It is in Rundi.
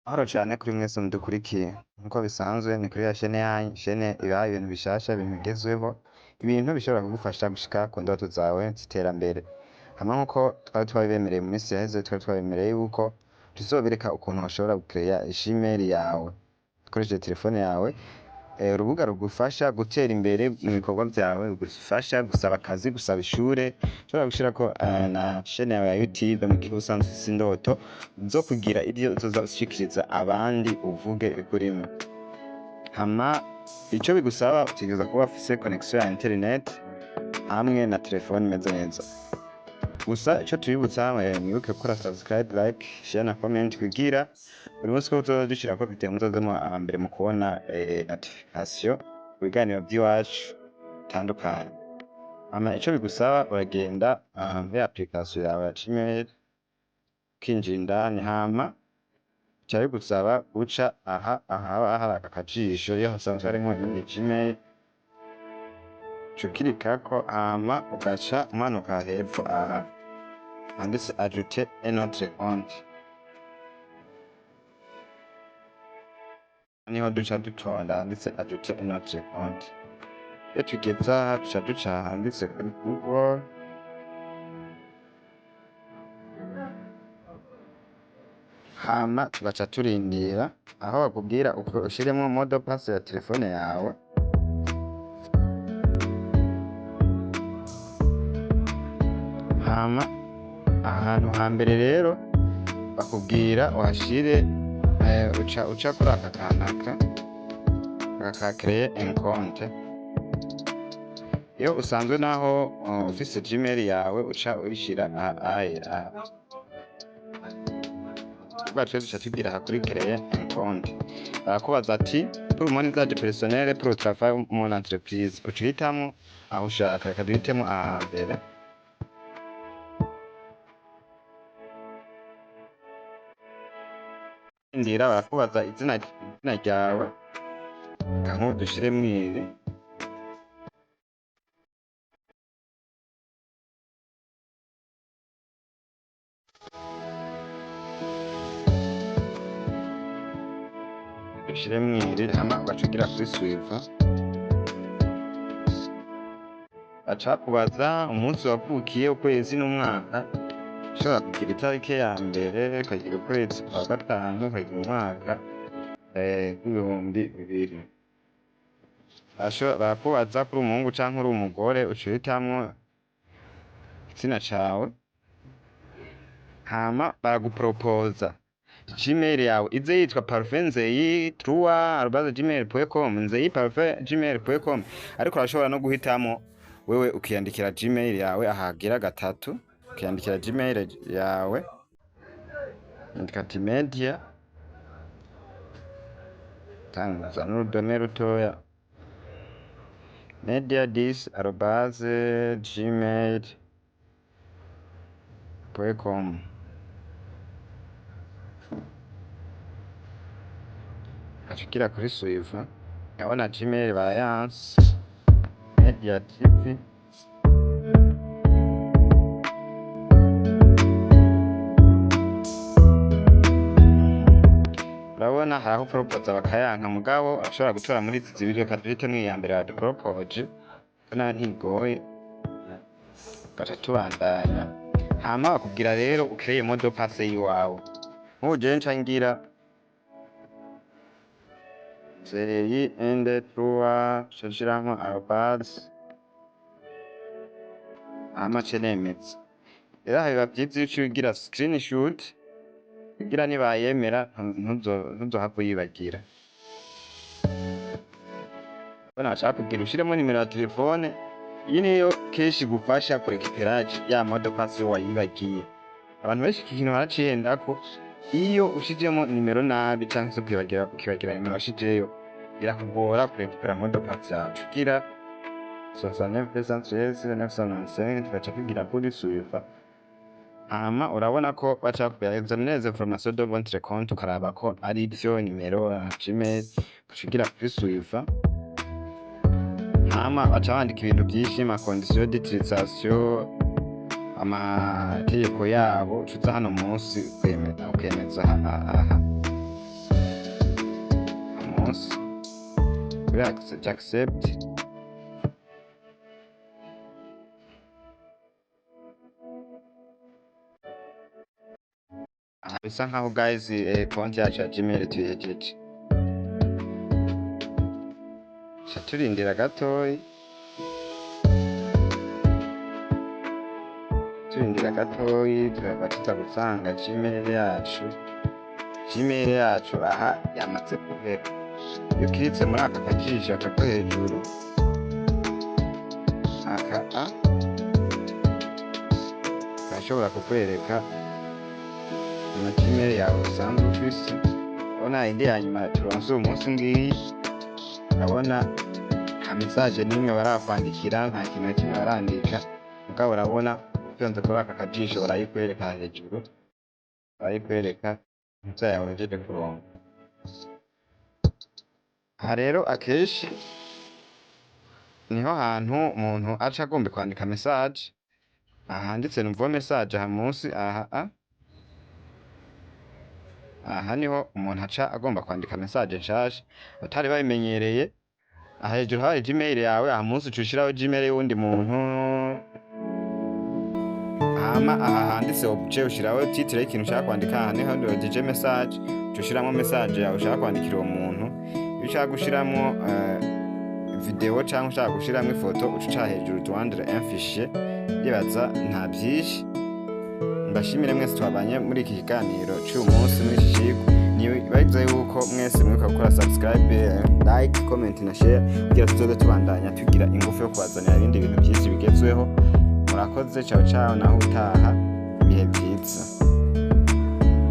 Mahoro cane kuri mwese mudukurikiye, nkuko bisanzwe ni kuri ya shene yanyu, shene ibaha ibintu bishasha, ibintu bigezweho, ibintu bishobora kugufasha gushika ku ndoto zawe z'iterambere. Hama nkuko twari twabibemereye mu minsi yaheze, twari twabemereye yuko tuzobereka ukuntu bashobora gukereya Gmail yawe ukoresheje telefone yawe, urubuga rugufasha gutera imbere mu bikorwa vyawe, rugufasha gusaba akazi, gusaba ishure, ushobora gushirako na shene yawe ya YouTube mu gihe usanzwe ufise indoto zo kugira ivyo uzoza ushikiriza abandi uvuge ibikurimwo. Hama ico bigusaba utegerezwa kuba ufise connection ya internet hamwe na telefone imeze neza. Gusa ico tubibutsa mwibuke gukora subscribe, like, share na comment kugira buri munsi ko tuzoza dushirako video muzoze mbere mu kubona notification ku biganiro vy'iwacu bitandukanye. Hama ico bigusaba uragenda muri application yawe ya Gmail ukinjira indani, hama bica bigusaba guca ahaba hari aka kajisho iyo hasanzwe harimwo Gmail, uca ukirikako hama ugaca umanuka hepfo handitse ajouter un autre compte, niho duca dutonda handitse ajouter un autre compte. Iyo tugeze aha duca duca handitse kuri Google, hama tugaca turindira aho bakubwira ushiremwo mot de passe ya telefone yawe. Hama ahantu hambere rero bakubwira uhashire uca kuri aka kantu ka créer un compte. Iyo usanzwe naho ufise Gmail yawe uca uyishira aha twe duca tugira aha kuri créer un compte, barakubaza ati pour mon usage personnel, pour le travail mon entreprise, uca uhitamwo aho ushaka, reka duhitemwo aha hambere. Ndira barakubaza izina ryawe, reka nk'ubu dushiremwo iri. Dushiremwo iri hama ugaca ugira kuri suivant. Baca bakubaza umunsi wavukiye, ukwezi n'umwaka, ushobora kugira itariki ya mbere, ukagira ukwezi kwa gatanu, ukagira umwaka w'ibihumbi bibiri. Barakubaza ko uri umuhungu canke uri umugore, uca uhitamwo igitsina cawe, hama baragupropoza Gmail yawe ize yitwa parfait_nzeyi3@gmail.com, nzeyi@gmail.com, ariko urashobora no guhitamwo wewe ukiyandikira Gmail yawe ahagira gatatu, ukiyandikira Gmail yawe, andika ati media, tanguza n'urudome rutoya, media10@gmail.com. Ugaca ugira kuri suivant, urabona Gmail bayanse, Media TV. Urabona haraho proposa bakayanka, mugabo ashobora gutora muri izi zibiri, reka duhitemwo iya mbere badupropoje, ko nayo ntigoye, tugaca tubandanya. Hama bakubwira rero ukreye mot de passe yiwawe. Nk'ubu jewe nca ngira nzeyi123, nca nshiramwo arobase, hama nce nemeza. Rero aha biba vyiza iyo uciye ugira screenshot kugira nibayemera ntuzohave uyibagira. Bona baca bakubwira ushiremwo nimero ya telefone, iyi niyo kenshi igufasha kurekipera ya mot de passe wayibagiye. Abantu benshi iki kintu baracihendako, iyo ushizemwo nimero nabi canke se ukibagira nimero washizeyo, birakugora kurekipera mot de passe yawe. Uca ugira 69 tugaca tugira kuri suivant. Hama urabona ko baca bakubwira examiner les informations de votre compte, ukaraba ko ari vyo nimero ya Gmail, ugaca ugira kuri suivant. Hama baca bandika ibintu vyinshi, ma conditions d'utilisation, amategeko yabo, uca uza hano munsi ukemeza aha. munsi kuri accept. Aha bisa nkaho guys konti yacu ya Gmail tuyejeje. Turindira gatoyi, turaba tutagusanga Gmail yacu aha yamaze kuvera. Iyo ukiritse muri aka kajisho aka ko hejuru aka gashobora kukwereka ama Gmail yawe usanzwe ufise. Urabona indi ya nyuma turonse uyu munsi ngiyi, urabona nta message n'imwe barakwandikira, nta kintu na kimwe barandika, mugabo urabona utonze kuri aka kajisho barayikwereka hejuru, barayikwereka imisa yawe uhejeje kuronka. Aha rero akenshi niho hantu umuntu aca agomba kwandika message. Aha handitse nouveau message aha munsi aha niho umuntu aca agomba kwandika message nshasha batari babimenyereye. Aha hejuru hari Gmail yawe, aha munsi uca ushiraho Gmail y'uwundi muntu, hama aha handitse uce ushiraho titre y'ikintu ushaka kwandika. Aha niho handitse message, uca ushiramwo message yawe ushaka kwandikira uwo muntu. Iyo ushaka gushiramwo video canke ushaka gushiramwo ifoto uca uca hejuru joindre un fichier. Ndibaza nta vyinshi. Mbashimire mwese twabanye muri iki kiganiro cy'uyu munsi muri iki kigo. Nibaza yuko mwese mwibuka gukora subscribe, like, comment na share kugira tuzoze tubandanya tugira ingufu yo kubazanira ibindi bintu byinshi bigezweho. Murakoze, ciao ciao, naho utaha ibihe byiza.